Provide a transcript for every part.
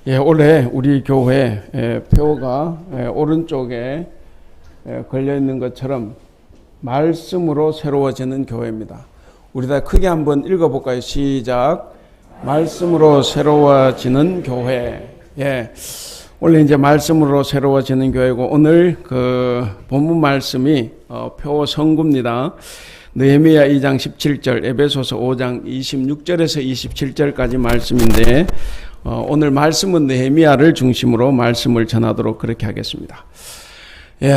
올해 우리 교회 표가 오른쪽에 걸려 있는 것처럼 말씀으로 새로워지는 교회입니다. 우리 다 크게 한번 읽어볼까요? 시작. 말씀으로 새로워지는 교회. 원래 이제 말씀으로 새로워지는 교회고, 오늘 그 본문 말씀이 표 성구입니다. 느헤미야 2장 17절, 에베소서 5장 26절에서 27절까지 말씀인데, 오늘 말씀은 느헤미야를 중심으로 말씀을 전하도록 그렇게 하겠습니다.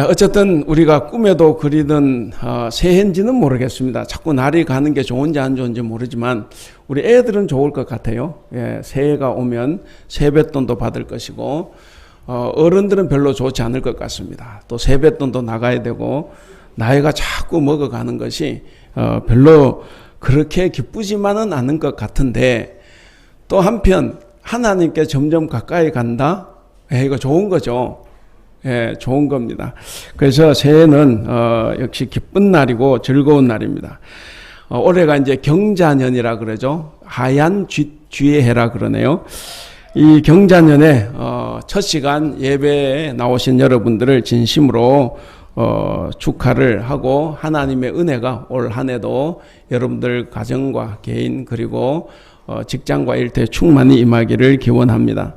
어쨌든 우리가 꿈에도 그리던 새해인지는 모르겠습니다. 자꾸 날이 가는 게 좋은지 안 좋은지 모르지만 우리 애들은 좋을 것 같아요. 새해가 오면 세뱃돈도 받을 것이고, 어른들은 별로 좋지 않을 것 같습니다. 또 세뱃돈도 나가야 되고, 나이가 자꾸 먹어가는 것이 별로 그렇게 기쁘지만은 않은 것 같은데, 또 한편 하나님께 점점 가까이 간다? 이거 좋은 거죠. 좋은 겁니다. 그래서 새해는 역시 기쁜 날이고 즐거운 날입니다. 올해가 이제 경자년이라 그러죠. 하얀 쥐의 해라 그러네요. 이 경자년에 첫 시간 예배에 나오신 여러분들을 진심으로 축하를 하고, 하나님의 은혜가 올 한 해도 여러분들 가정과 개인 그리고 직장과 일터에 충만히 임하기를 기원합니다.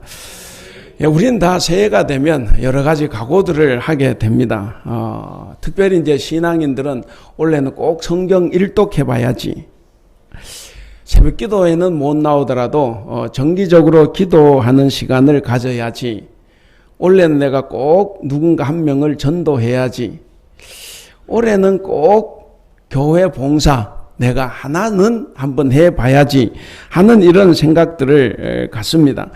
우리는 다 새해가 되면 여러 가지 각오들을 하게 됩니다. 특별히 이제 신앙인들은 올해는 꼭 성경 일독해 봐야지. 새벽 기도에는 못 나오더라도 정기적으로 기도하는 시간을 가져야지. 올해는 내가 꼭 누군가 한 명을 전도해야지. 올해는 꼭 교회 봉사 내가 하나는 한번 해봐야지 하는 이런 생각들을 갖습니다.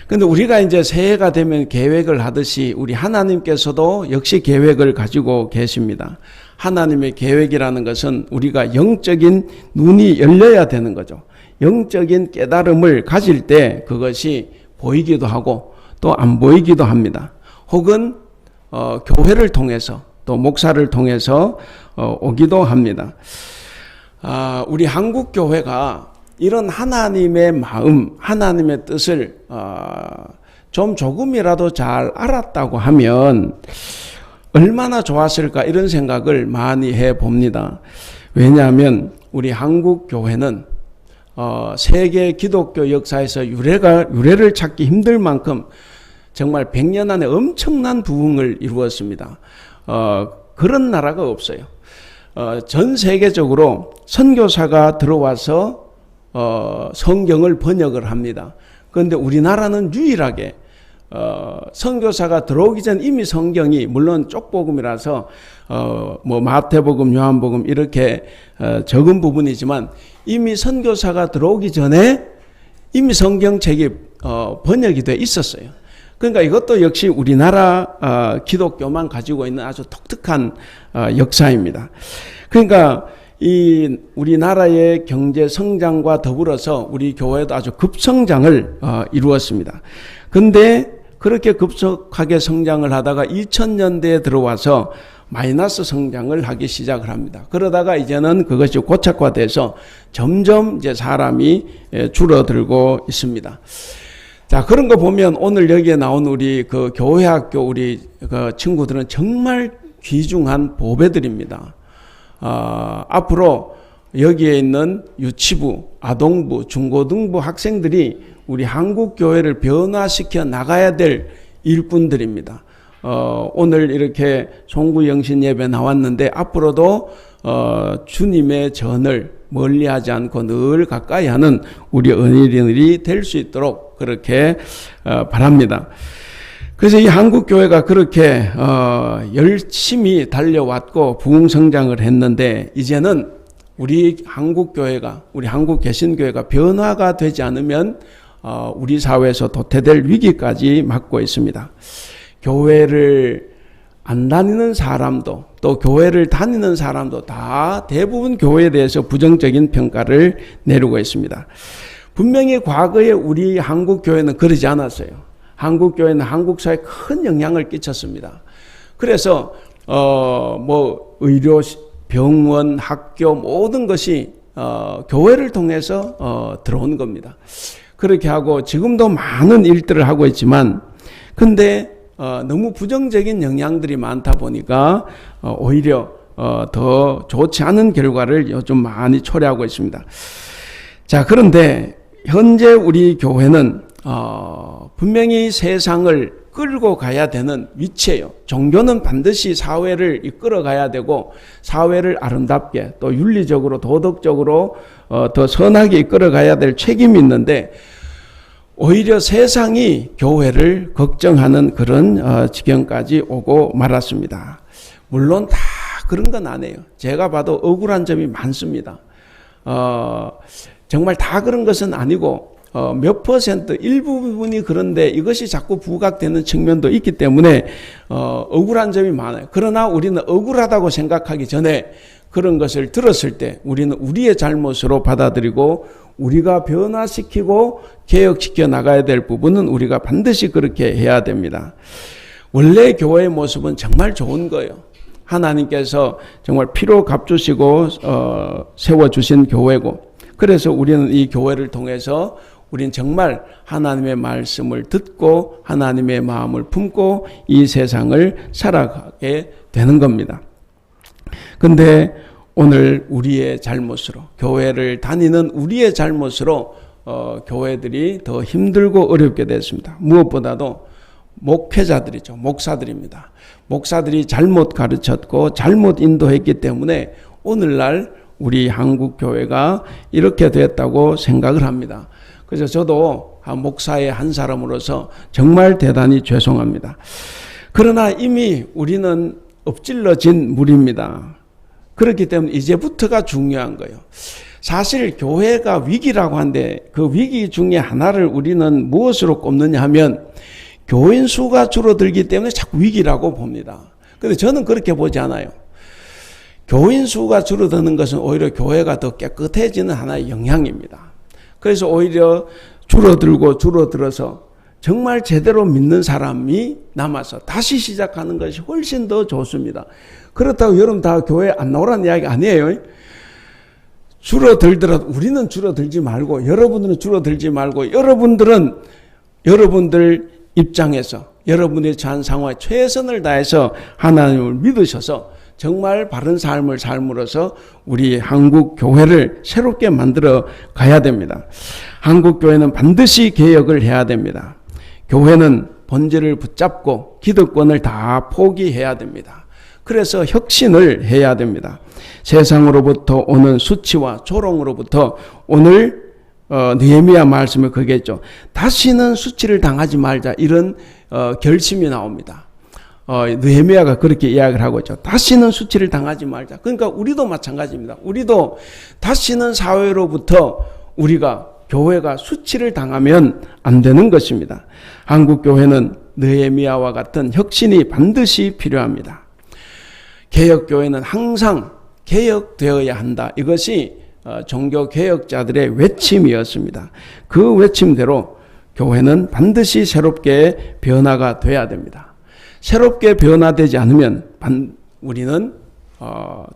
근데 우리가 이제 새해가 되면 계획을 하듯이 우리 하나님께서도 역시 계획을 가지고 계십니다. 하나님의 계획이라는 것은 우리가 영적인 눈이 열려야 되는 거죠. 영적인 깨달음을 가질 때 그것이 보이기도 하고 또 안 보이기도 합니다. 혹은 교회를 통해서 또 목사를 통해서 오기도 합니다. 우리 한국 교회가 이런 하나님의 마음, 하나님의 뜻을 좀 조금이라도 잘 알았다고 하면 얼마나 좋았을까, 이런 생각을 많이 해봅니다. 왜냐하면 우리 한국 교회는 세계 기독교 역사에서 유래를 찾기 힘들 만큼 정말 100년 안에 엄청난 부흥을 이루었습니다. 그런 나라가 없어요. 전 세계적으로 선교사가 들어와서 성경을 번역을 합니다. 그런데 우리나라는 유일하게 선교사가 들어오기 전 이미 성경이, 물론 쪽복음이라서 뭐 마태복음, 요한복음 이렇게 적은 부분이지만 이미 선교사가 들어오기 전에 이미 성경책이 번역이 돼 있었어요. 그러니까 이것도 역시 우리나라 기독교만 가지고 있는 아주 독특한 역사입니다. 그러니까 이 우리나라의 경제 성장과 더불어서 우리 교회도 아주 급성장을 이루었습니다. 근데 그렇게 급속하게 성장을 하다가 2000년대에 들어와서 마이너스 성장을 하기 시작을 합니다. 그러다가 이제는 그것이 고착화돼서 점점 이제 사람이 줄어들고 있습니다. 자, 그런 거 보면 오늘 여기에 나온 우리 그 교회학교 우리 그 친구들은 정말 귀중한 보배들입니다. 앞으로 여기에 있는 유치부, 아동부, 중고등부 학생들이 우리 한국 교회를 변화시켜 나가야 될 일꾼들입니다. 오늘 이렇게 송구영신 예배 나왔는데 앞으로도 주님의 전을 멀리하지 않고 늘 가까이 하는 우리 은일인들이 될 수 있도록 그렇게 바랍니다. 그래서 이 한국 교회가 그렇게 열심히 달려왔고 부흥성장을 했는데, 이제는 우리 한국 교회가, 우리 한국 개신교회가 변화가 되지 않으면 우리 사회에서 도태될 위기까지 맞고 있습니다. 교회를 안 다니는 사람도 또 교회를 다니는 사람도 다 대부분 교회에 대해서 부정적인 평가를 내리고 있습니다. 분명히 과거에 우리 한국 교회는 그러지 않았어요. 한국 교회는 한국 사회에 큰 영향을 끼쳤습니다. 그래서 뭐 의료, 병원, 학교 모든 것이 교회를 통해서 들어온 겁니다. 그렇게 하고 지금도 많은 일들을 하고 있지만 근데 너무 부정적인 영향들이 많다 보니까 오히려 더 좋지 않은 결과를 요즘 많이 초래하고 있습니다. 자, 그런데 현재 우리 교회는 분명히 세상을 끌고 가야 되는 위치예요. 종교는 반드시 사회를 이끌어 가야 되고 사회를 아름답게 또 윤리적으로 도덕적으로 더 선하게 이끌어 가야 될 책임이 있는데 오히려 세상이 교회를 걱정하는 그런 지경까지 오고 말았습니다. 물론 다 그런 건 아니에요. 제가 봐도 억울한 점이 많습니다. 정말 다 그런 것은 아니고 몇 퍼센트 일부분이 그런데 이것이 자꾸 부각되는 측면도 있기 때문에 억울한 점이 많아요. 그러나 우리는 억울하다고 생각하기 전에 그런 것을 들었을 때 우리는 우리의 잘못으로 받아들이고 우리가 변화시키고 개혁시켜 나가야 될 부분은 우리가 반드시 그렇게 해야 됩니다. 원래 교회의 모습은 정말 좋은 거예요. 하나님께서 정말 피로 값주시고 세워주신 교회고 그래서 우리는 이 교회를 통해서 우리는 정말 하나님의 말씀을 듣고 하나님의 마음을 품고 이 세상을 살아가게 되는 겁니다. 근데 오늘 우리의 잘못으로 교회를 다니는 우리의 잘못으로 교회들이 더 힘들고 어렵게 됐습니다. 무엇보다도 목회자들이죠. 목사들입니다. 목사들이 잘못 가르쳤고 잘못 인도했기 때문에 오늘날 우리 한국 교회가 이렇게 됐다고 생각을 합니다. 그래서 저도 목사의 한 사람으로서 정말 대단히 죄송합니다. 그러나 이미 우리는 엎질러진 물입니다. 그렇기 때문에 이제부터가 중요한 거예요. 사실 교회가 위기라고 하는데 그 위기 중에 하나를 우리는 무엇으로 꼽느냐 하면 교인 수가 줄어들기 때문에 자꾸 위기라고 봅니다. 그런데 저는 그렇게 보지 않아요. 교인 수가 줄어드는 것은 오히려 교회가 더 깨끗해지는 하나의 영향입니다. 그래서 오히려 줄어들어서 정말 제대로 믿는 사람이 남아서 다시 시작하는 것이 훨씬 더 좋습니다. 그렇다고 여러분 다 교회 안 나오라는 이야기 아니에요. 줄어들더라도 우리는 줄어들지 말고 여러분들은 줄어들지 말고 여러분들 입장에서 여러분의 처한 상황에 최선을 다해서 하나님을 믿으셔서 정말 바른 삶을 삶으로써 우리 한국 교회를 새롭게 만들어 가야 됩니다. 한국 교회는 반드시 개혁을 해야 됩니다. 교회는 본질을 붙잡고 기득권을 다 포기해야 됩니다. 그래서 혁신을 해야 됩니다. 세상으로부터 오는 수치와 조롱으로부터 오늘 느헤미야 말씀에 그게 있죠. 다시는 수치를 당하지 말자 이런 결심이 나옵니다. 느헤미야가 그렇게 이야기를 하고 있죠. 다시는 수치를 당하지 말자. 그러니까 우리도 마찬가지입니다. 우리도 다시는 사회로부터 우리가 교회가 수치를 당하면 안 되는 것입니다. 한국 교회는 느헤미야와 같은 혁신이 반드시 필요합니다. 개혁교회는 항상 개혁되어야 한다. 이것이 종교개혁자들의 외침이었습니다. 그 외침대로 교회는 반드시 새롭게 변화가 돼야 됩니다. 새롭게 변화되지 않으면 우리는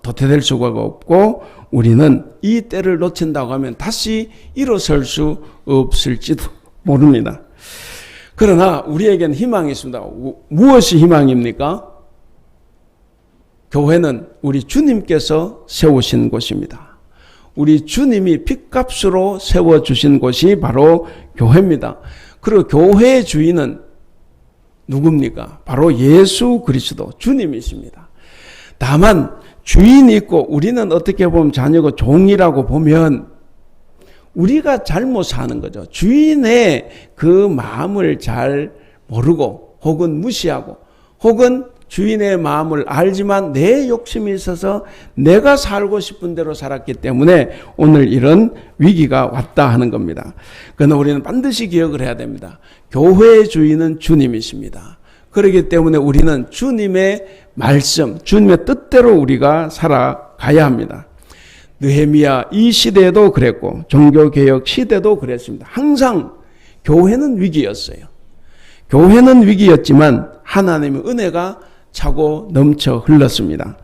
도태될 수가 없고 우리는 이 때를 놓친다고 하면 다시 일어설 수 없을지도 모릅니다. 그러나 우리에게는 희망이 있습니다. 무엇이 희망입니까? 교회는 우리 주님께서 세우신 곳입니다. 우리 주님이 핏값으로 세워주신 곳이 바로 교회입니다. 그리고 교회의 주인은 누굽니까? 바로 예수 그리스도 주님이십니다. 다만 주인이 있고 우리는 어떻게 보면 자녀고 종이라고 보면 우리가 잘못 사는 거죠. 주인의 그 마음을 잘 모르고 혹은 무시하고 혹은 주인의 마음을 알지만 내 욕심이 있어서 내가 살고 싶은 대로 살았기 때문에 오늘 이런 위기가 왔다 하는 겁니다. 그러나 우리는 반드시 기억을 해야 됩니다. 교회의 주인은 주님이십니다. 그렇기 때문에 우리는 주님의 말씀, 주님의 뜻대로 우리가 살아가야 합니다. 느헤미야 이 시대에도 그랬고 종교개혁 시대도 그랬습니다. 항상 교회는 위기였어요. 교회는 위기였지만 하나님의 은혜가 차고 넘쳐 흘렀습니다.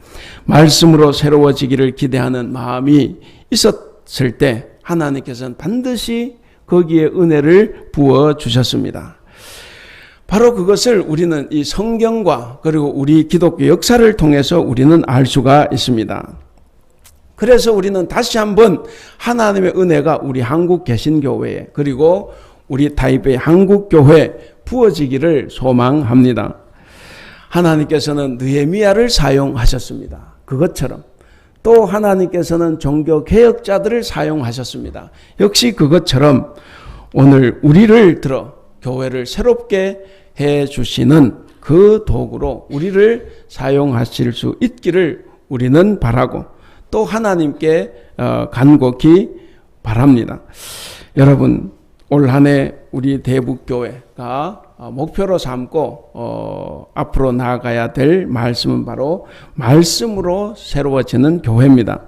말씀으로 새로워지기를 기대하는 마음이 있었을 때 하나님께서는 반드시 거기에 은혜를 부어 주셨습니다. 바로 그것을 우리는 이 성경과 그리고 우리 기독교 역사를 통해서 우리는 알 수가 있습니다. 그래서 우리는 다시 한번 하나님의 은혜가 우리 한국 개신교회에 그리고 우리 타이베이 한국교회에 부어지기를 소망합니다. 하나님께서는 느헤미야를 사용하셨습니다. 그것처럼 또 하나님께서는 종교개혁자들을 사용하셨습니다. 역시 그것처럼 오늘 우리를 들어 교회를 새롭게 해주시는 그 도구로 우리를 사용하실 수 있기를 우리는 바라고 또 하나님께 간곡히 바랍니다. 여러분 올 한 해 우리 대북교회가 목표로 삼고 앞으로 나아가야 될 말씀은 바로 말씀으로 새로워지는 교회입니다.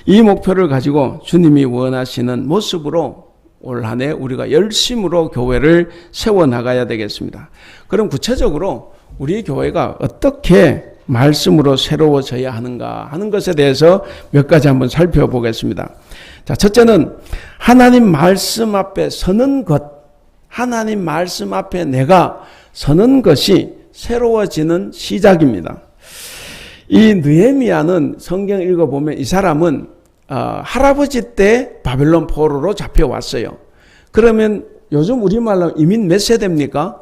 이 목표를 가지고 주님이 원하시는 모습으로 올 한 해 우리가 열심으로 교회를 세워나가야 되겠습니다. 그럼 구체적으로 우리 교회가 어떻게 말씀으로 새로워져야 하는가 하는 것에 대해서 몇 가지 한번 살펴보겠습니다. 자, 첫째는 하나님 말씀 앞에 서는 것, 하나님 말씀 앞에 내가 서는 것이 새로워지는 시작입니다. 이 느헤미야는 성경 읽어보면 이 사람은 할아버지 때 바벨론 포로로 잡혀왔어요. 그러면 요즘 우리말로 이민 몇 세대입니까?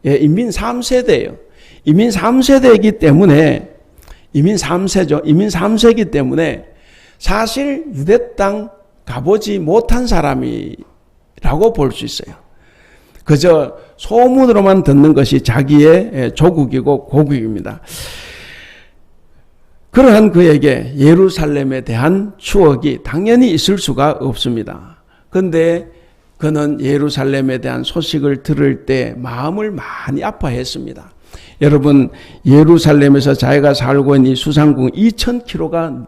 예, 이민 3세대예요. 이민 3세대이기 때문에 이민 3세죠. 이민 3세이기 때문에 사실 유대 땅 가보지 못한 사람이라고 볼 수 있어요. 그저 소문으로만 듣는 것이 자기의 조국이고 고국입니다. 그러한 그에게 예루살렘에 대한 추억이 당연히 있을 수가 없습니다. 그런데 그는 예루살렘에 대한 소식을 들을 때 마음을 많이 아파했습니다. 여러분 예루살렘에서 자기가 살고 있는 이 수상궁 2000km가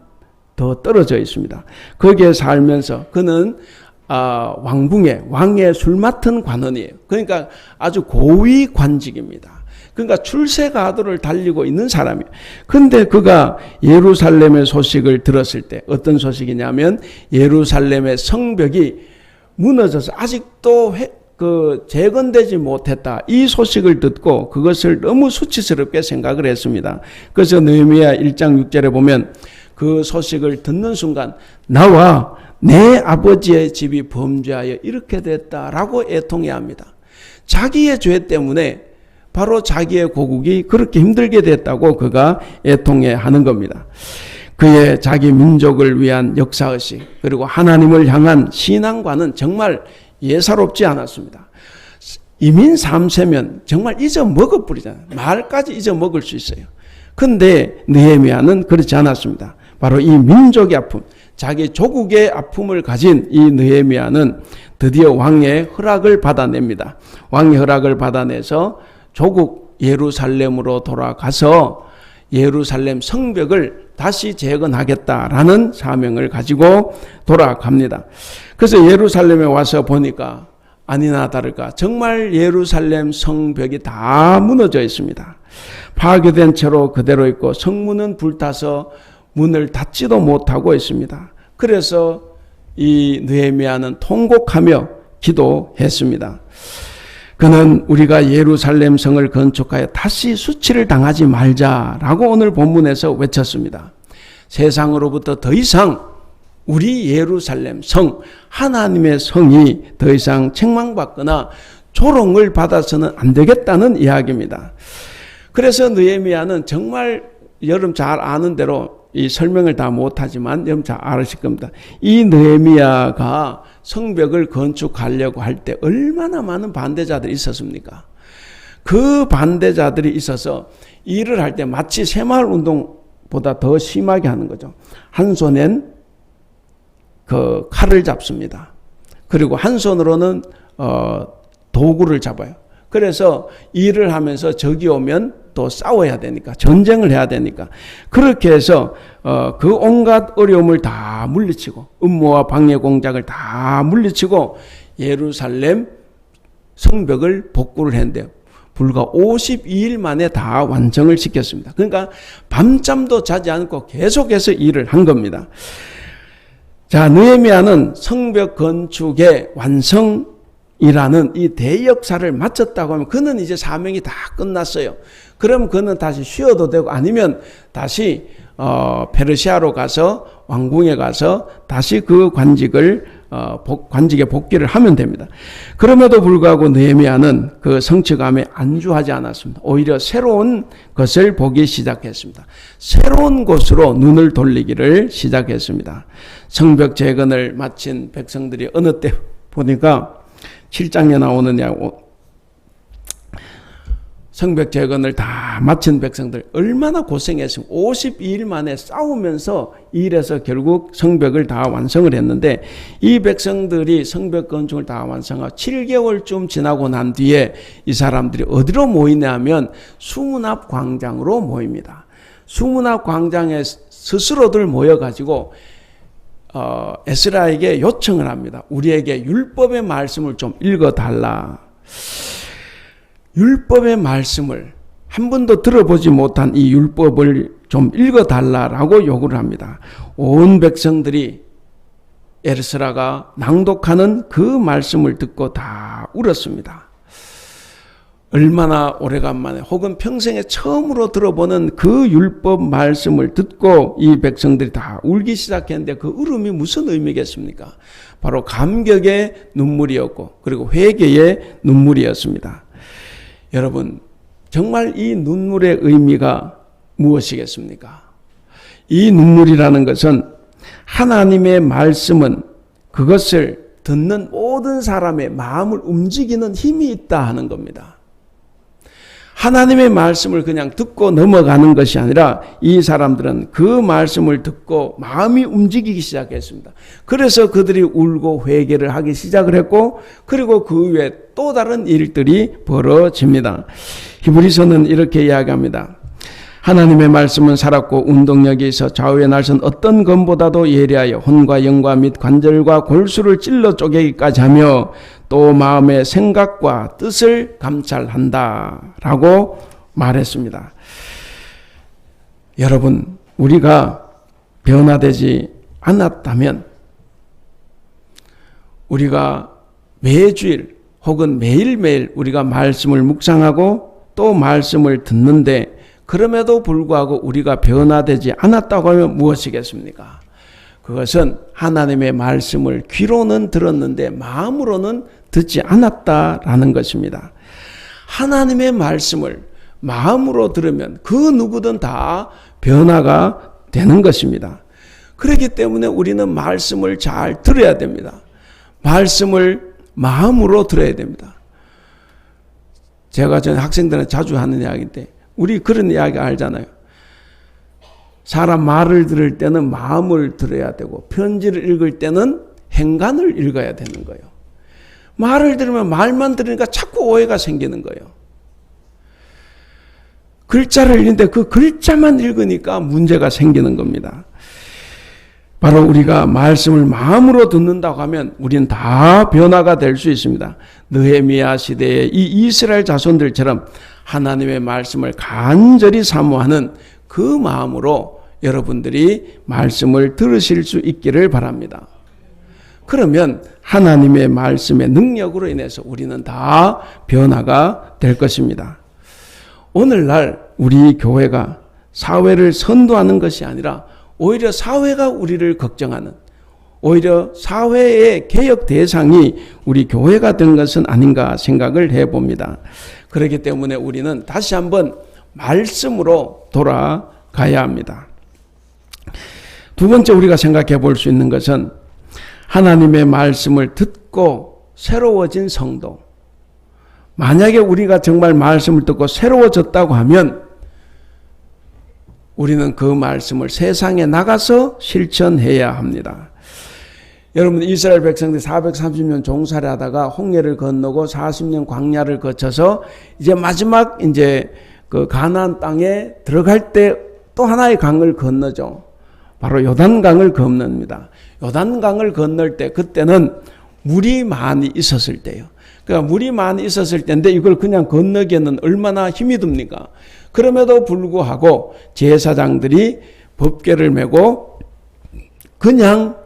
더 떨어져 있습니다. 거기에 살면서 그는 왕의 술 맡은 관원이에요. 그러니까 아주 고위 관직입니다. 그러니까 출세가도를 달리고 있는 사람이에요. 근데 그가 예루살렘의 소식을 들었을 때 어떤 소식이냐면 예루살렘의 성벽이 무너져서 아직도 재건되지 못했다. 이 소식을 듣고 그것을 너무 수치스럽게 생각을 했습니다. 그래서 느헤미야 1장 6절에 보면 그 소식을 듣는 순간 나와 내 아버지의 집이 범죄하여 이렇게 됐다라고 애통해합니다. 자기의 죄 때문에 바로 자기의 고국이 그렇게 힘들게 됐다고 그가 애통해하는 겁니다. 그의 자기 민족을 위한 역사의식 그리고 하나님을 향한 신앙과는 정말 예사롭지 않았습니다. 이민 3세면 정말 잊어먹어 버리잖아요. 말까지 잊어먹을 수 있어요. 그런데 느헤미야는 그렇지 않았습니다. 바로 이 민족의 아픔, 자기 조국의 아픔을 가진 이 느헤미야는 드디어 왕의 허락을 받아냅니다. 왕의 허락을 받아내서 조국 예루살렘으로 돌아가서 예루살렘 성벽을 다시 재건하겠다라는 사명을 가지고 돌아갑니다. 그래서 예루살렘에 와서 보니까 아니나 다를까 정말 예루살렘 성벽이 다 무너져 있습니다. 파괴된 채로 그대로 있고 성문은 불타서 문을 닫지도 못하고 있습니다. 그래서 이 느헤미야는 통곡하며 기도했습니다. 그는 우리가 예루살렘 성을 건축하여 다시 수치를 당하지 말자라고 오늘 본문에서 외쳤습니다. 세상으로부터 더 이상 우리 예루살렘 성, 하나님의 성이 더 이상 책망받거나 조롱을 받아서는 안 되겠다는 이야기입니다. 그래서 느헤미야는 정말 여러분 잘 아는 대로 이 설명을 다 못하지만 여러분 잘 아실 겁니다. 이 느헤미야가 성벽을 건축하려고 할 때 얼마나 많은 반대자들이 있었습니까? 그 반대자들이 있어서 일을 할 때 마치 새마을 운동보다 더 심하게 하는 거죠. 한 손엔 그 칼을 잡습니다. 그리고 한 손으로는 도구를 잡아요. 그래서 일을 하면서 적이 오면 또 싸워야 되니까 전쟁을 해야 되니까 그렇게 해서 그 온갖 어려움을 다 물리치고 음모와 방해 공작을 다 물리치고 예루살렘 성벽을 복구를 했는데요. 불과 52일 만에 다 완성을 시켰습니다. 그러니까 밤잠도 자지 않고 계속해서 일을 한 겁니다. 자, 느헤미야는 성벽 건축의 완성이라는 이 대역사를 마쳤다고 하면 그는 이제 사명이 다 끝났어요. 그럼 그는 다시 쉬어도 되고 아니면 다시 페르시아로 가서 왕궁에 가서 다시 그 관직에 복귀를 하면 됩니다. 그럼에도 불구하고 느헤미야는 그 성취감에 안주하지 않았습니다. 오히려 새로운 것을 보기 시작했습니다. 새로운 곳으로 눈을 돌리기를 시작했습니다. 성벽 재건을 마친 백성들이 어느 때 보니까 7장에 나오느냐고 성벽 재건을 다 마친 백성들 얼마나 고생했습니까? 52일 만에 싸우면서 일해서 결국 성벽을 다 완성을 했는데 이 백성들이 성벽 건축을 다 완성하고 7개월쯤 지나고 난 뒤에 이 사람들이 어디로 모이냐 하면 수문 앞 광장으로 모입니다. 수문 앞 광장에 스스로들 모여가지고 에스라에게 요청을 합니다. 우리에게 율법의 말씀을 좀 읽어달라. 율법의 말씀을 한 번도 들어보지 못한 이 율법을 좀 읽어달라라고 요구를 합니다. 온 백성들이 에스라가 낭독하는 그 말씀을 듣고 다 울었습니다. 얼마나 오래간만에 혹은 평생에 처음으로 들어보는 그 율법 말씀을 듣고 이 백성들이 다 울기 시작했는데 그 울음이 무슨 의미겠습니까? 바로 감격의 눈물이었고 그리고 회개의 눈물이었습니다. 여러분, 정말 이 눈물의 의미가 무엇이겠습니까? 이 눈물이라는 것은 하나님의 말씀은 그것을 듣는 모든 사람의 마음을 움직이는 힘이 있다 하는 겁니다. 하나님의 말씀을 그냥 듣고 넘어가는 것이 아니라 이 사람들은 그 말씀을 듣고 마음이 움직이기 시작했습니다. 그래서 그들이 울고 회개를 하기 시작을 했고 그리고 그 외에 또 다른 일들이 벌어집니다. 히브리서는 이렇게 이야기합니다. 하나님의 말씀은 살았고 운동력이 있어 좌우의 날선 어떤 검보다도 예리하여 혼과 영과 및 관절과 골수를 찔러 쪼개기까지 하며 또 마음의 생각과 뜻을 감찰한다 라고 말했습니다. 여러분, 우리가 변화되지 않았다면 우리가 매주일 혹은 매일매일 우리가 말씀을 묵상하고 또 말씀을 듣는데 그럼에도 불구하고 우리가 변화되지 않았다고 하면 무엇이겠습니까? 그것은 하나님의 말씀을 귀로는 들었는데 마음으로는 듣지 않았다라는 것입니다. 하나님의 말씀을 마음으로 들으면 그 누구든 다 변화가 되는 것입니다. 그렇기 때문에 우리는 말씀을 잘 들어야 됩니다. 말씀을 마음으로 들어야 됩니다. 제가 전 학생들은 자주 하는 이야기인데 우리 그런 이야기 알잖아요. 사람 말을 들을 때는 마음을 들어야 되고 편지를 읽을 때는 행간을 읽어야 되는 거예요. 말을 들으면 말만 들으니까 자꾸 오해가 생기는 거예요. 글자를 읽는데 그 글자만 읽으니까 문제가 생기는 겁니다. 바로 우리가 말씀을 마음으로 듣는다고 하면 우리는 다 변화가 될 수 있습니다. 느헤미야 시대의 이 이스라엘 자손들처럼 하나님의 말씀을 간절히 사모하는 그 마음으로 여러분들이 말씀을 들으실 수 있기를 바랍니다. 그러면 하나님의 말씀의 능력으로 인해서 우리는 다 변화가 될 것입니다. 오늘날 우리 교회가 사회를 선도하는 것이 아니라 오히려 사회가 우리를 걱정하는, 오히려 사회의 개혁 대상이 우리 교회가 된 것은 아닌가 생각을 해봅니다. 그렇기 때문에 우리는 다시 한번 말씀으로 돌아가야 합니다. 두 번째 우리가 생각해 볼 수 있는 것은 하나님의 말씀을 듣고 새로워진 성도. 만약에 우리가 정말 말씀을 듣고 새로워졌다고 하면 우리는 그 말씀을 세상에 나가서 실천해야 합니다. 여러분, 이스라엘 백성들이 430년 종살이 하다가 홍해를 건너고 40년 광야를 거쳐서 이제 마지막 그 가나안 땅에 들어갈 때 또 하나의 강을 건너죠. 바로 요단강을 건넙니다. 요단강을 건널 때 그때는 물이 많이 있었을 때요. 그러니까 물이 많이 있었을 때인데 이걸 그냥 건너기에는 얼마나 힘이 듭니까? 그럼에도 불구하고 제사장들이 법궤를 메고 그냥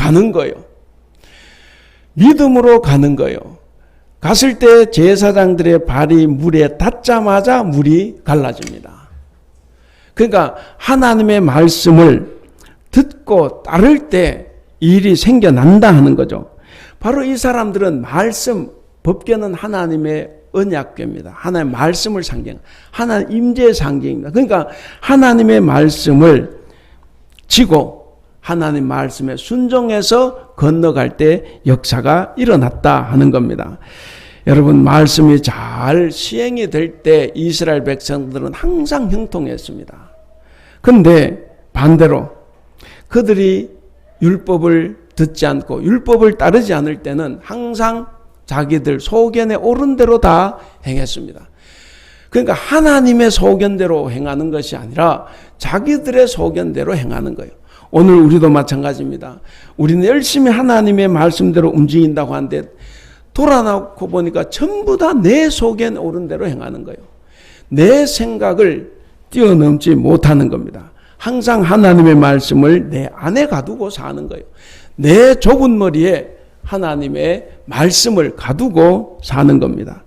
가는 거예요. 믿음으로 가는 거예요. 갔을 때 제사장들의 발이 물에 닿자마자 물이 갈라집니다. 그러니까 하나님의 말씀을 듣고 따를 때 일이 생겨난다 하는 거죠. 바로 이 사람들은 말씀, 법궤는 하나님의 언약궤입니다. 하나님의 말씀을 상징, 하나님 임재의 상징입니다. 그러니까 하나님의 말씀을 지고 하나님 말씀에 순종해서 건너갈 때 역사가 일어났다 하는 겁니다. 여러분, 말씀이 잘 시행이 될 때 이스라엘 백성들은 항상 형통했습니다. 그런데 반대로 그들이 율법을 듣지 않고 율법을 따르지 않을 때는 항상 자기들 소견에 옳은 대로 다 행했습니다. 그러니까 하나님의 소견대로 행하는 것이 아니라 자기들의 소견대로 행하는 거예요. 오늘 우리도 마찬가지입니다. 우리는 열심히 하나님의 말씀대로 움직인다고 하는데 돌아놓고 보니까 전부 다 내 소견에 옳은 대로 행하는 거예요. 내 생각을 뛰어넘지 못하는 겁니다. 항상 하나님의 말씀을 내 안에 가두고 사는 거예요. 내 좁은 머리에 하나님의 말씀을 가두고 사는 겁니다.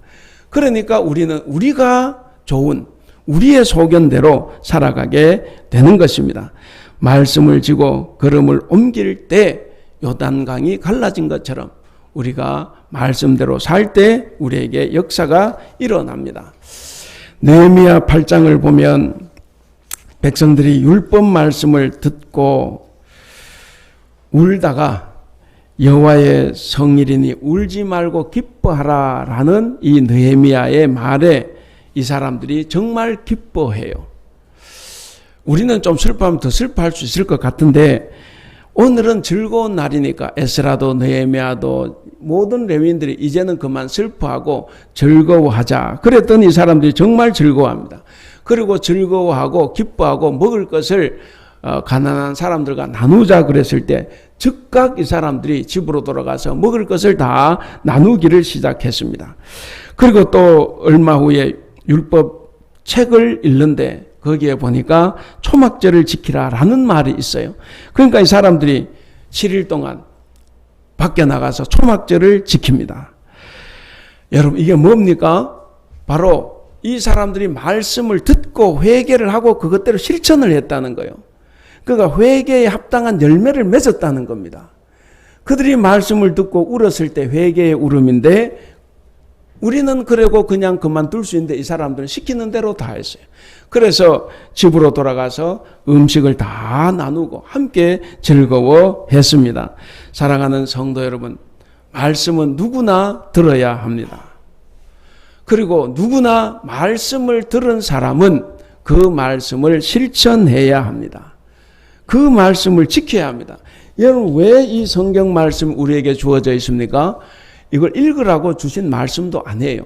그러니까 우리는 우리가 좋은 우리의 소견대로 살아가게 되는 것입니다. 말씀을 지고 걸음을 옮길 때 요단강이 갈라진 것처럼 우리가 말씀대로 살 때 우리에게 역사가 일어납니다. 느헤미야 8장을 보면 백성들이 율법 말씀을 듣고 울다가 여호와의 성일이니 울지 말고 기뻐하라 라는 이 느헤미야의 말에 이 사람들이 정말 기뻐해요. 우리는 좀 슬퍼하면 더 슬퍼할 수 있을 것 같은데 오늘은 즐거운 날이니까 에스라도 느헤미야도 모든 레위인들이 이제는 그만 슬퍼하고 즐거워하자. 그랬더니 이 사람들이 정말 즐거워합니다. 그리고 즐거워하고 기뻐하고 먹을 것을 가난한 사람들과 나누자 그랬을 때 즉각 이 사람들이 집으로 돌아가서 먹을 것을 다 나누기를 시작했습니다. 그리고 또 얼마 후에 율법 책을 읽는데 거기에 보니까 초막절을 지키라라는 말이 있어요. 그러니까 이 사람들이 7일 동안 밖에 나가서 초막절을 지킵니다. 여러분, 이게 뭡니까? 바로 이 사람들이 말씀을 듣고 회개를 하고 그것대로 실천을 했다는 거예요. 그러니까 회개에 합당한 열매를 맺었다는 겁니다. 그들이 말씀을 듣고 울었을 때 회개의 울음인데 우리는 그러고 그냥 그만둘 수 있는데 이 사람들은 시키는 대로 다 했어요. 그래서 집으로 돌아가서 음식을 다 나누고 함께 즐거워했습니다. 사랑하는 성도 여러분, 말씀은 누구나 들어야 합니다. 그리고 누구나 말씀을 들은 사람은 그 말씀을 실천해야 합니다. 그 말씀을 지켜야 합니다. 여러분, 왜 이 성경 말씀 우리에게 주어져 있습니까? 이걸 읽으라고 주신 말씀도 아니에요.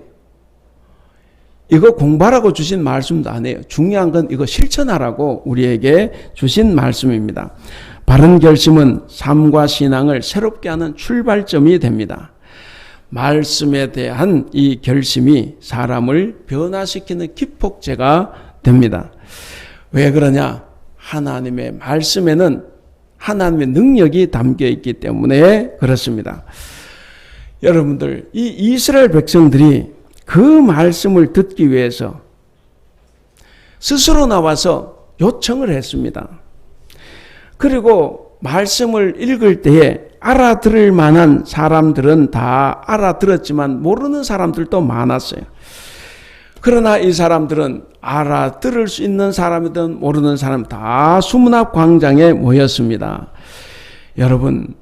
이거 공부하라고 주신 말씀도 아니에요. 중요한 건 이거 실천하라고 우리에게 주신 말씀입니다. 바른 결심은 삶과 신앙을 새롭게 하는 출발점이 됩니다. 말씀에 대한 이 결심이 사람을 변화시키는 기폭제가 됩니다. 왜 그러냐? 하나님의 말씀에는 하나님의 능력이 담겨 있기 때문에 그렇습니다. 여러분들, 이 이스라엘 백성들이 그 말씀을 듣기 위해서 스스로 나와서 요청을 했습니다. 그리고 말씀을 읽을 때에 알아들을 만한 사람들은 다 알아들었지만 모르는 사람들도 많았어요. 그러나 이 사람들은 알아들을 수 있는 사람이든 모르는 사람 다 수문앞 광장에 모였습니다. 여러분,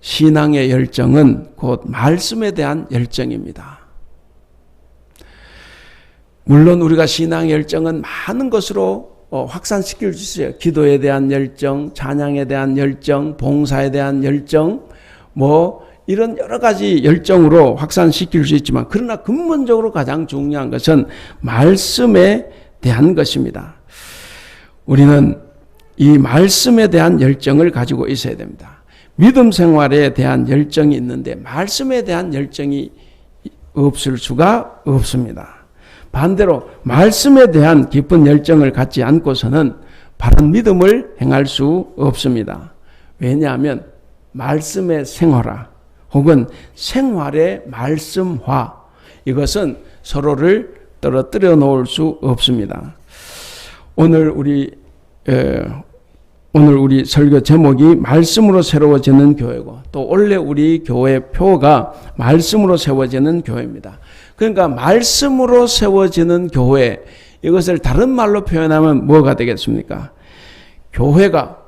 신앙의 열정은 곧 말씀에 대한 열정입니다. 물론 우리가 신앙의 열정은 많은 것으로 확산시킬 수 있어요. 기도에 대한 열정, 찬양에 대한 열정, 봉사에 대한 열정, 이런 여러 가지 열정으로 확산시킬 수 있지만 그러나 근본적으로 가장 중요한 것은 말씀에 대한 것입니다. 우리는 이 말씀에 대한 열정을 가지고 있어야 됩니다. 믿음 생활에 대한 열정이 있는데 말씀에 대한 열정이 없을 수가 없습니다. 반대로 말씀에 대한 깊은 열정을 갖지 않고서는 바른 믿음을 행할 수 없습니다. 왜냐하면 말씀의 생활화 혹은 생활의 말씀화, 이것은 서로를 떨어뜨려 놓을 수 없습니다. 오늘 우리 설교 제목이 말씀으로 새로워지는 교회고, 또 원래 우리 교회 표가 말씀으로 세워지는 교회입니다. 그러니까 말씀으로 세워지는 교회, 이것을 다른 말로 표현하면 뭐가 되겠습니까? 교회가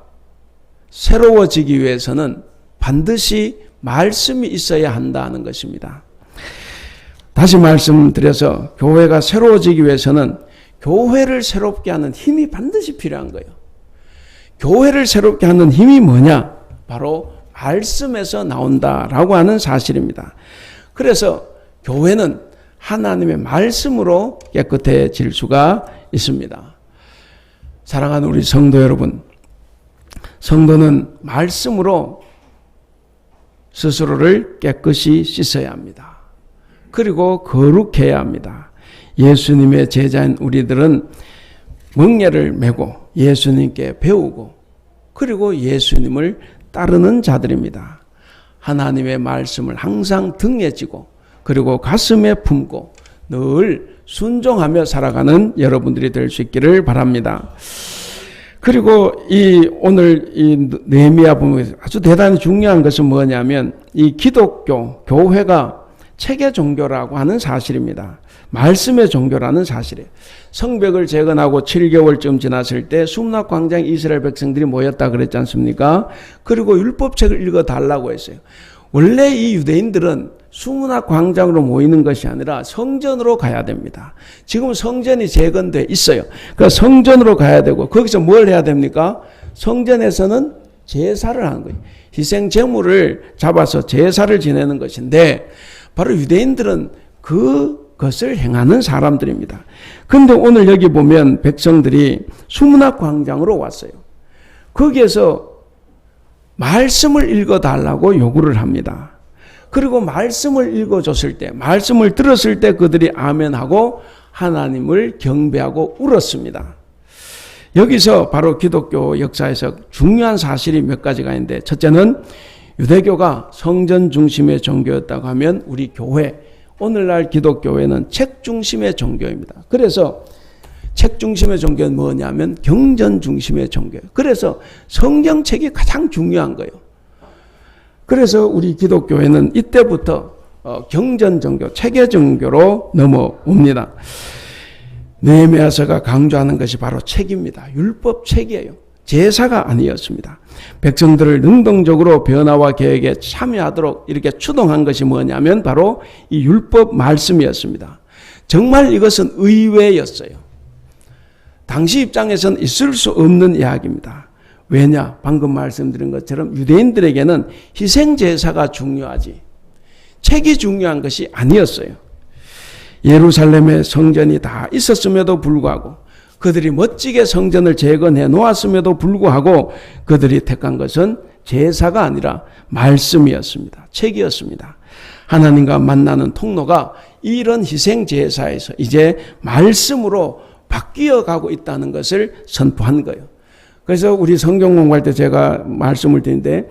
새로워지기 위해서는 반드시 말씀이 있어야 한다는 것입니다. 다시 말씀드려서 교회가 새로워지기 위해서는 교회를 새롭게 하는 힘이 반드시 필요한 거예요. 교회를 새롭게 하는 힘이 뭐냐? 바로 말씀에서 나온다라고 하는 사실입니다. 그래서 교회는 하나님의 말씀으로 깨끗해질 수가 있습니다. 사랑하는 우리 성도 여러분, 성도는 말씀으로 스스로를 깨끗이 씻어야 합니다. 그리고 거룩해야 합니다. 예수님의 제자인 우리들은 멍에를 메고 예수님께 배우고 그리고 예수님을 따르는 자들입니다. 하나님의 말씀을 항상 등에 지고 그리고 가슴에 품고 늘 순종하며 살아가는 여러분들이 될 수 있기를 바랍니다. 그리고 오늘 이 느헤미야 보면 아주 대단히 중요한 것은 뭐냐면 이 기독교, 교회가 체계 종교라고 하는 사실입니다. 말씀의 종교라는 사실이에요. 성벽을 재건하고 7개월쯤 지났을 때 수문학 광장에 이스라엘 백성들이 모였다 그랬지 않습니까? 그리고 율법책을 읽어달라고 했어요. 원래 이 유대인들은 수문학 광장으로 모이는 것이 아니라 성전으로 가야 됩니다. 지금 성전이 재건돼 있어요. 그러니까 성전으로 가야 되고 거기서 뭘 해야 됩니까? 성전에서는 제사를 하는 거예요. 희생 제물을 잡아서 제사를 지내는 것인데 바로 유대인들은 그것을 행하는 사람들입니다. 그런데 오늘 여기 보면 백성들이 수문학 광장으로 왔어요. 거기에서 말씀을 읽어달라고 요구를 합니다. 그리고 말씀을 읽어줬을 때, 말씀을 들었을 때 그들이 아멘하고 하나님을 경배하고 울었습니다. 여기서 바로 기독교 역사에서 중요한 사실이 몇 가지가 있는데, 첫째는 유대교가 성전 중심의 종교였다고 하면 우리 교회, 오늘날 기독교회는 책 중심의 종교입니다. 그래서 책 중심의 종교는 뭐냐면 경전 중심의 종교예요. 그래서 성경책이 가장 중요한 거예요. 그래서 우리 기독교회는 이때부터 경전 종교, 체계 종교로 넘어옵니다. 느헤미야서가 강조하는 것이 바로 책입니다. 율법 책이에요. 제사가 아니었습니다. 백성들을 능동적으로 변화와 계획에 참여하도록 이렇게 추동한 것이 뭐냐면 바로 이 율법 말씀이었습니다. 정말 이것은 의외였어요. 당시 입장에서는 있을 수 없는 이야기입니다. 왜냐? 방금 말씀드린 것처럼 유대인들에게는 희생제사가 중요하지 책이 중요한 것이 아니었어요. 예루살렘에 성전이 다 있었음에도 불구하고 그들이 멋지게 성전을 재건해 놓았음에도 불구하고 그들이 택한 것은 제사가 아니라 말씀이었습니다. 책이었습니다. 하나님과 만나는 통로가 이런 희생제사에서 이제 말씀으로 바뀌어 가고 있다는 것을 선포한 거예요. 그래서 우리 성경 공부할 때 제가 말씀을 드리는데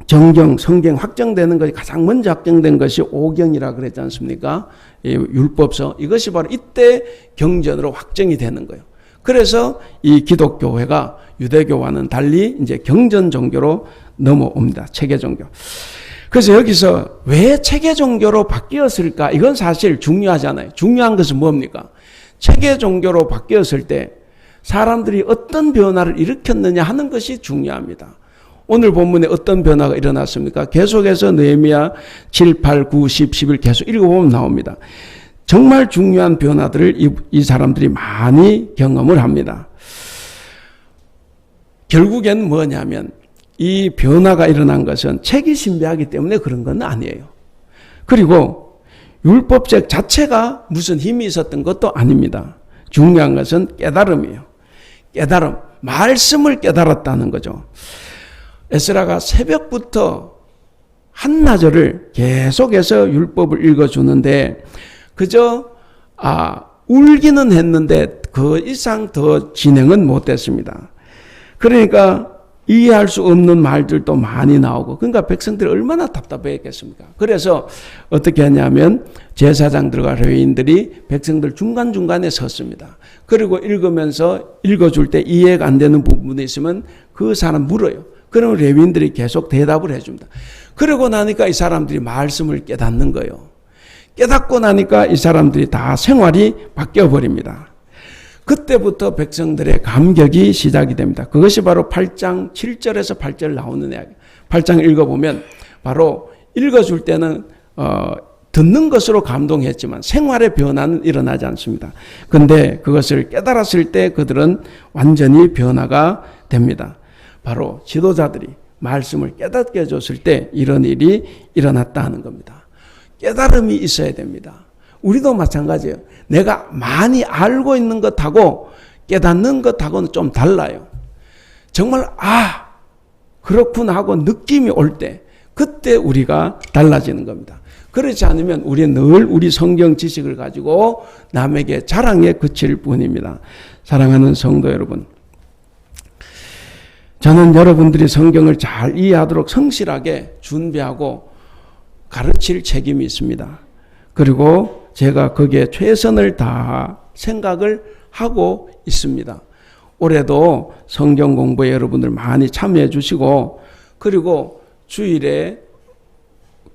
성경 확정되는 것이 가장 먼저 확정된 것이 오경이라 그랬지 않습니까? 율법서. 이것이 바로 이때 경전으로 확정이 되는 거예요. 그래서 이 기독교회가 유대교와는 달리 이제 경전 종교로 넘어옵니다. 체계 종교. 그래서 여기서 왜 체계 종교로 바뀌었을까? 이건 사실 중요하잖아요. 중요한 것은 뭡니까? 체계 종교로 바뀌었을 때 사람들이 어떤 변화를 일으켰느냐 하는 것이 중요합니다. 오늘 본문에 어떤 변화가 일어났습니까? 계속해서 느헤미야 7, 8, 9, 10, 11 계속 읽어보면 나옵니다. 정말 중요한 변화들을 이 사람들이 많이 경험을 합니다. 결국엔 뭐냐면 이 변화가 일어난 것은 책이 신비하기 때문에 그런 건 아니에요. 그리고 율법책 자체가 무슨 힘이 있었던 것도 아닙니다. 중요한 것은 깨달음이에요. 깨달음, 말씀을 깨달았다는 거죠. 에스라가 새벽부터 한나절을 계속해서 율법을 읽어주는데 그저 울기는 했는데 그 이상 더 진행은 못했습니다. 그러니까 이해할 수 없는 말들도 많이 나오고, 그러니까 백성들이 얼마나 답답했겠습니까? 그래서 어떻게 하냐면 제사장들과 레위인들이 백성들 중간중간에 섰습니다. 그리고 읽어줄 때 이해가 안 되는 부분이 있으면 그 사람 물어요. 그러면 레위인들이 계속 대답을 해줍니다. 그러고 나니까 이 사람들이 말씀을 깨닫는 거예요. 깨닫고 나니까 이 사람들이 다 생활이 바뀌어 버립니다. 그때부터 백성들의 감격이 시작이 됩니다. 그것이 바로 8장 7절에서 8절 나오는 이야기. 8장 읽어보면 바로 읽어줄 때는 듣는 것으로 감동했지만 생활의 변화는 일어나지 않습니다. 그런데 그것을 깨달았을 때 그들은 완전히 변화가 됩니다. 바로 지도자들이 말씀을 깨닫게 해줬을 때 이런 일이 일어났다 하는 겁니다. 깨달음이 있어야 됩니다. 우리도 마찬가지예요. 내가 많이 알고 있는 것하고 깨닫는 것하고는 좀 달라요. 정말 그렇구나 하고 느낌이 올 때 그때 우리가 달라지는 겁니다. 그렇지 않으면 우리는 늘 우리 성경 지식을 가지고 남에게 자랑에 그칠 뿐입니다. 사랑하는 성도 여러분, 저는 여러분들이 성경을 잘 이해하도록 성실하게 준비하고 가르칠 책임이 있습니다. 그리고 제가 거기에 최선을 다할 생각을 하고 있습니다. 올해도 성경 공부에 여러분들 많이 참여해 주시고, 그리고 주일에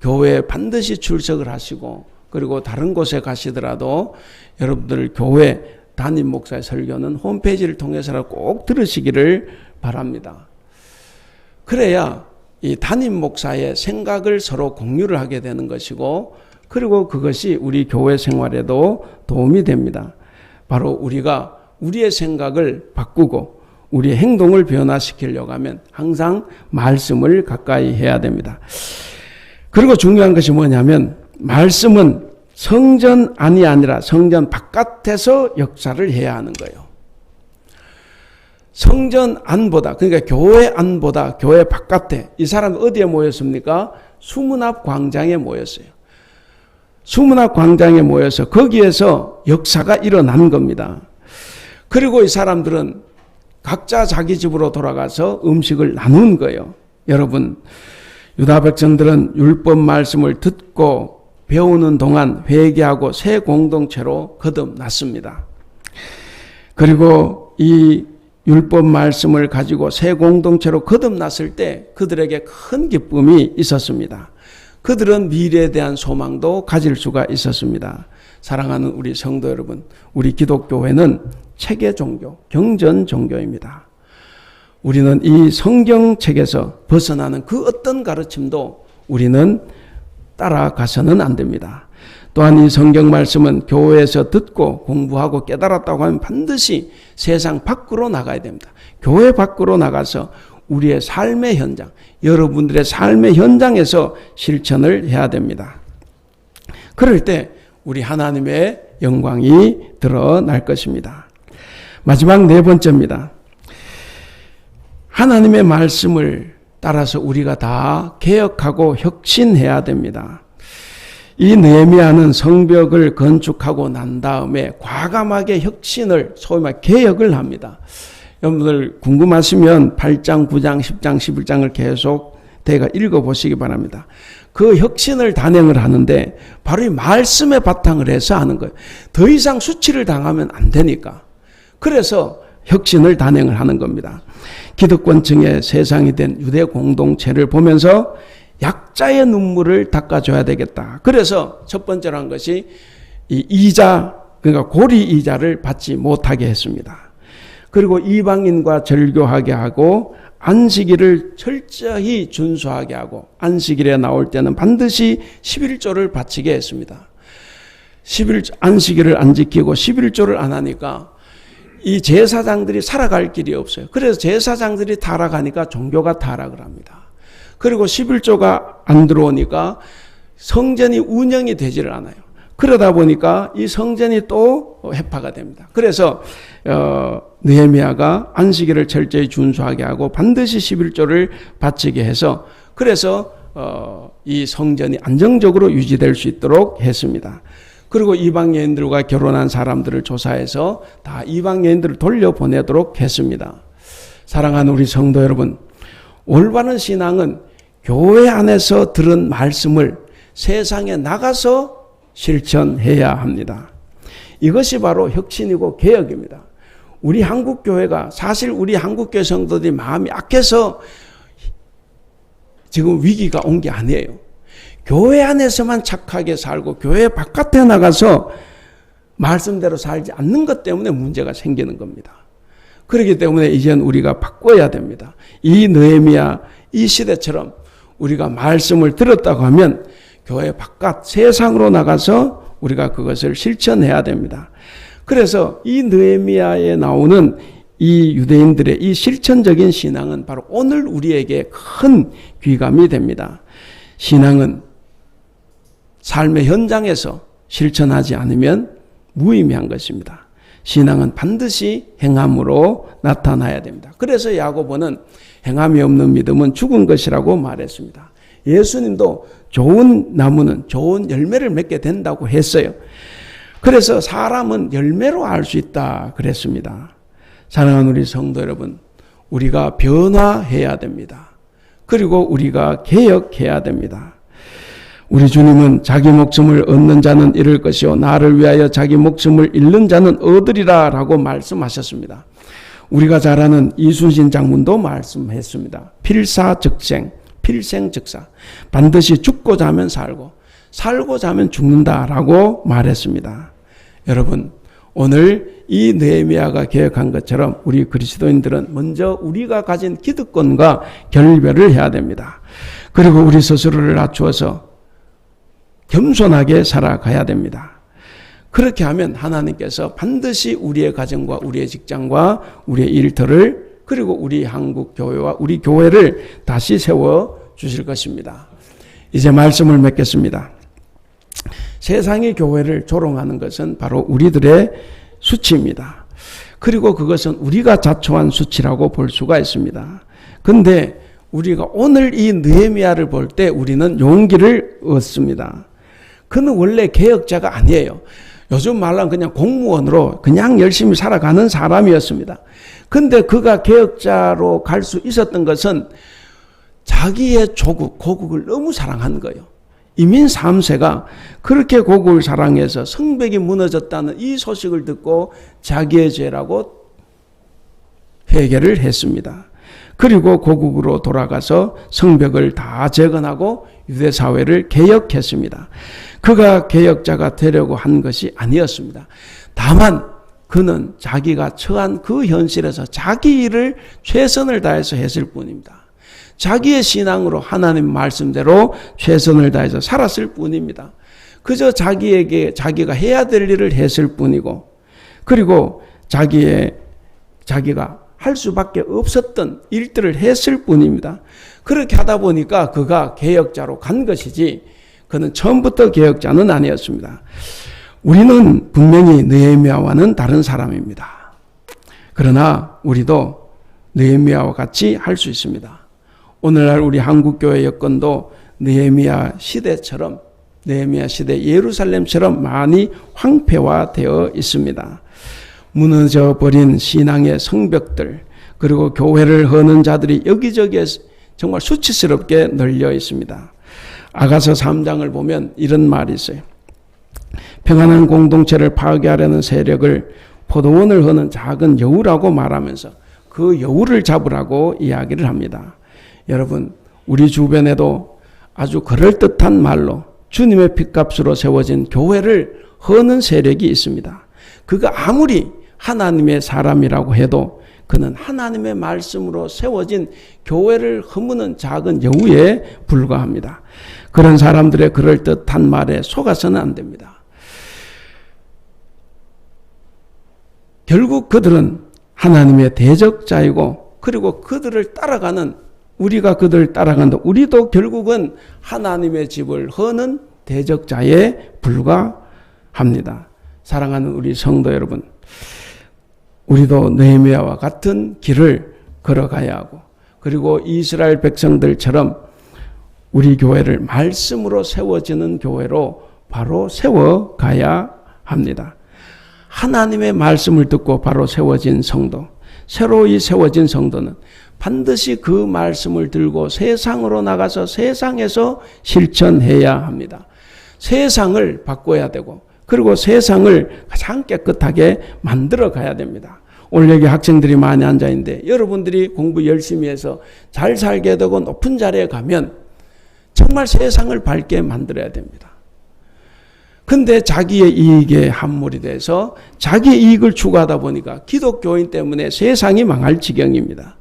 교회에 반드시 출석을 하시고, 그리고 다른 곳에 가시더라도 여러분들 교회 담임 목사의 설교는 홈페이지를 통해서라도 꼭 들으시기를 바랍니다. 그래야 이 담임 목사의 생각을 서로 공유를 하게 되는 것이고, 그리고 그것이 우리 교회 생활에도 도움이 됩니다. 바로 우리가 우리의 생각을 바꾸고 우리의 행동을 변화시키려고 하면 항상 말씀을 가까이 해야 됩니다. 그리고 중요한 것이 뭐냐면 말씀은 성전 안이 아니라 성전 바깥에서 역사를 해야 하는 거예요. 성전 안보다, 그러니까 교회 안보다 교회 바깥에, 이 사람은 어디에 모였습니까? 수문 앞 광장에 모였어요. 수문 앞 광장에 모여서 거기에서 역사가 일어난 겁니다. 그리고 이 사람들은 각자 자기 집으로 돌아가서 음식을 나눈 거예요. 여러분, 유다 백성들은 율법 말씀을 듣고 배우는 동안 회개하고 새 공동체로 거듭났습니다. 그리고 이 율법 말씀을 가지고 새 공동체로 거듭났을 때 그들에게 큰 기쁨이 있었습니다. 그들은 미래에 대한 소망도 가질 수가 있었습니다. 사랑하는 우리 성도 여러분, 우리 기독교회는 체계 종교, 경전 종교입니다. 우리는 이 성경책에서 벗어나는 그 어떤 가르침도 우리는 따라가서는 안 됩니다. 또한 이 성경 말씀은 교회에서 듣고 공부하고 깨달았다고 하면 반드시 세상 밖으로 나가야 됩니다. 교회 밖으로 나가서 우리의 삶의 현장, 여러분들의 삶의 현장에서 실천을 해야 됩니다. 그럴 때 우리 하나님의 영광이 드러날 것입니다. 마지막 네 번째입니다. 하나님의 말씀을 따라서 우리가 다 개혁하고 혁신해야 됩니다. 이 느헤미야는 성벽을 건축하고 난 다음에 과감하게 혁신을, 소위 말 개혁을 합니다. 여러분들 궁금하시면 8장, 9장, 10장, 11장을 계속 대가 읽어보시기 바랍니다. 그 혁신을 단행을 하는데 바로 이 말씀에 바탕을 해서 하는 거예요. 더 이상 수치를 당하면 안 되니까. 그래서 혁신을 단행을 하는 겁니다. 기득권층의 세상이 된 유대 공동체를 보면서 약자의 눈물을 닦아줘야 되겠다. 그래서 첫 번째로 한 것이 이 이자, 그러니까 고리 이자를 받지 못하게 했습니다. 그리고 이방인과 절교하게 하고 안식일을 철저히 준수하게 하고 안식일에 나올 때는 반드시 11조를 바치게 했습니다. 안식일을 안 지키고 11조를 안 하니까 이 제사장들이 살아갈 길이 없어요. 그래서 제사장들이 타락하니까 종교가 타락을 합니다. 그리고 11조가 안 들어오니까 성전이 운영이 되지를 않아요. 그러다 보니까 이 성전이 또 해파가 됩니다. 그래서 느헤미야가 안식일을 철저히 준수하게 하고 반드시 11조를 바치게 해서 그래서 이 성전이 안정적으로 유지될 수 있도록 했습니다. 그리고 이방 여인들과 결혼한 사람들을 조사해서 다 이방 여인들을 돌려보내도록 했습니다. 사랑하는 우리 성도 여러분, 올바른 신앙은 교회 안에서 들은 말씀을 세상에 나가서 실천해야 합니다. 이것이 바로 혁신이고 개혁입니다. 우리 한국교회가 사실 우리 한국교회 성도들이 마음이 약해서 지금 위기가 온 게 아니에요. 교회 안에서만 착하게 살고 교회 바깥에 나가서 말씀대로 살지 않는 것 때문에 문제가 생기는 겁니다. 그렇기 때문에 이제는 우리가 바꿔야 됩니다. 이 느헤미야 이 시대처럼 우리가 말씀을 들었다고 하면 교회 바깥 세상으로 나가서 우리가 그것을 실천해야 됩니다. 그래서 이 느헤미야에 나오는 이 유대인들의 이 실천적인 신앙은 바로 오늘 우리에게 큰 귀감이 됩니다. 신앙은 삶의 현장에서 실천하지 않으면 무의미한 것입니다. 신앙은 반드시 행함으로 나타나야 됩니다. 그래서 야고보는 행함이 없는 믿음은 죽은 것이라고 말했습니다. 예수님도 좋은 나무는 좋은 열매를 맺게 된다고 했어요. 그래서 사람은 열매로 알 수 있다 그랬습니다. 사랑하는 우리 성도 여러분, 우리가 변화해야 됩니다. 그리고 우리가 개혁해야 됩니다. 우리 주님은 자기 목숨을 얻는 자는 잃을 것이요 나를 위하여 자기 목숨을 잃는 자는 얻으리라 라고 말씀하셨습니다. 우리가 잘 아는 이순신 장군도 말씀했습니다. 필사즉생, 필생즉사. 반드시 죽고자 하면 살고 살고자 하면 죽는다라고 말했습니다. 여러분, 오늘 이 느헤미야가 개혁한 것처럼 우리 그리스도인들은 먼저 우리가 가진 기득권과 결별을 해야 됩니다. 그리고 우리 스스로를 낮추어서 겸손하게 살아가야 됩니다. 그렇게 하면 하나님께서 반드시 우리의 가정과 우리의 직장과 우리의 일터를 그리고 우리 한국 교회와 우리 교회를 다시 세워 주실 것입니다. 이제 말씀을 맺겠습니다. 세상의 교회를 조롱하는 것은 바로 우리들의 수치입니다. 그리고 그것은 우리가 자초한 수치라고 볼 수가 있습니다. 근데 우리가 오늘 이 느헤미야를 볼 때 우리는 용기를 얻습니다. 그는 원래 개혁자가 아니에요. 요즘 말하면 그냥 공무원으로 그냥 열심히 살아가는 사람이었습니다. 근데 그가 개혁자로 갈 수 있었던 것은 자기의 조국, 고국을 너무 사랑한 거예요. 이민 3세가 그렇게 고국을 사랑해서 성벽이 무너졌다는 이 소식을 듣고 자기의 죄라고 회개를 했습니다. 그리고 고국으로 돌아가서 성벽을 다 재건하고 유대 사회를 개혁했습니다. 그가 개혁자가 되려고 한 것이 아니었습니다. 다만 그는 자기가 처한 그 현실에서 자기 일을 최선을 다해서 했을 뿐입니다. 자기의 신앙으로 하나님 말씀대로 최선을 다해서 살았을 뿐입니다. 그저 자기가 해야 될 일을 했을 뿐이고, 그리고 자기가 할 수밖에 없었던 일들을 했을 뿐입니다. 그렇게 하다 보니까 그가 개혁자로 간 것이지 그는 처음부터 개혁자는 아니었습니다. 우리는 분명히 느헤미야와는 다른 사람입니다. 그러나 우리도 느헤미야와 같이 할 수 있습니다. 오늘날 우리 한국교회 여건도 느헤미야 시대처럼, 느헤미야 시대 예루살렘처럼 많이 황폐화되어 있습니다. 무너져 버린 신앙의 성벽들, 그리고 교회를 허는 자들이 여기저기에 정말 수치스럽게 널려 있습니다. 아가서 3장을 보면 이런 말이 있어요. 평안한 공동체를 파괴하려는 세력을 포도원을 허는 작은 여우라고 말하면서 그 여우를 잡으라고 이야기를 합니다. 여러분, 우리 주변에도 아주 그럴듯한 말로 주님의 핏값으로 세워진 교회를 허는 세력이 있습니다. 그가 아무리 하나님의 사람이라고 해도 그는 하나님의 말씀으로 세워진 교회를 허무는 작은 여우에 불과합니다. 그런 사람들의 그럴듯한 말에 속아서는 안 됩니다. 결국 그들은 하나님의 대적자이고, 그리고 그들을 따라가는, 우리가 그들을 따라간다. 우리도 결국은 하나님의 집을 허는 대적자에 불과합니다. 사랑하는 우리 성도 여러분, 우리도 느헤미야와 같은 길을 걸어가야 하고, 그리고 이스라엘 백성들처럼 우리 교회를 말씀으로 세워지는 교회로 바로 세워가야 합니다. 하나님의 말씀을 듣고 바로 세워진 성도, 새로이 세워진 성도는 반드시 그 말씀을 들고 세상으로 나가서 세상에서 실천해야 합니다. 세상을 바꿔야 되고 그리고 세상을 가장 깨끗하게 만들어 가야 됩니다. 오늘 여기 학생들이 많이 앉아 있는데 여러분들이 공부 열심히 해서 잘 살게 되고 높은 자리에 가면 정말 세상을 밝게 만들어야 됩니다. 근데 자기의 이익에 함몰이 돼서 자기의 이익을 추구하다 보니까 기독교인 때문에 세상이 망할 지경입니다.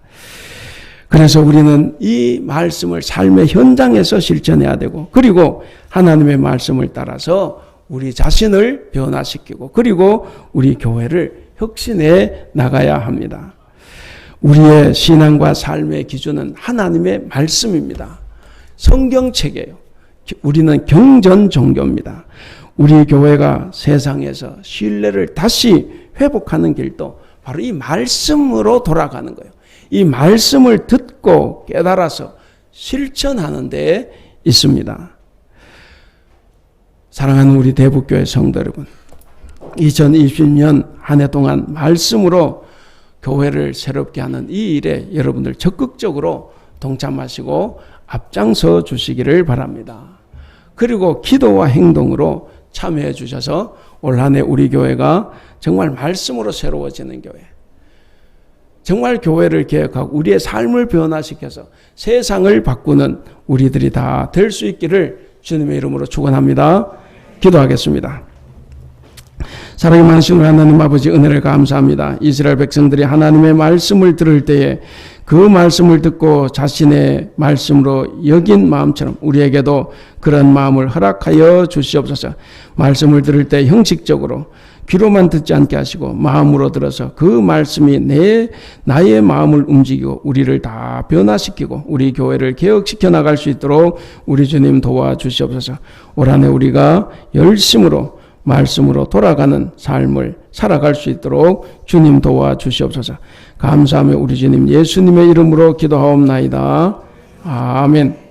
그래서 우리는 이 말씀을 삶의 현장에서 실천해야 되고 그리고 하나님의 말씀을 따라서 우리 자신을 변화시키고 그리고 우리 교회를 혁신해 나가야 합니다. 우리의 신앙과 삶의 기준은 하나님의 말씀입니다. 성경책이에요. 우리는 경전 종교입니다. 우리 교회가 세상에서 신뢰를 다시 회복하는 길도 바로 이 말씀으로 돌아가는 거예요. 이 말씀을 듣고 깨달아서 실천하는 데 있습니다. 사랑하는 우리 대북교회 성도 여러분, 2020년 한 해 동안 말씀으로 교회를 새롭게 하는 이 일에 여러분들 적극적으로 동참하시고 앞장서 주시기를 바랍니다. 그리고 기도와 행동으로 참여해 주셔서 올 한 해 우리 교회가 정말 말씀으로 새로워지는 교회, 정말 교회를 개혁하고 우리의 삶을 변화시켜서 세상을 바꾸는 우리들이 다 될 수 있기를 주님의 이름으로 축원합니다. 기도하겠습니다. 사랑이 많으신 우리 하나님 아버지 은혜를 감사합니다. 이스라엘 백성들이 하나님의 말씀을 들을 때에 그 말씀을 듣고 자신의 말씀으로 여긴 마음처럼 우리에게도 그런 마음을 허락하여 주시옵소서. 말씀을 들을 때 형식적으로 귀로만 듣지 않게 하시고 마음으로 들어서 그 말씀이 나의 마음을 움직이고 우리를 다 변화시키고 우리 교회를 개혁시켜 나갈 수 있도록 우리 주님 도와주시옵소서. 올 한 해 우리가 열심으로 말씀으로 돌아가는 삶을 살아갈 수 있도록 주님 도와주시옵소서. 감사하며 우리 주님 예수님의 이름으로 기도하옵나이다. 아멘.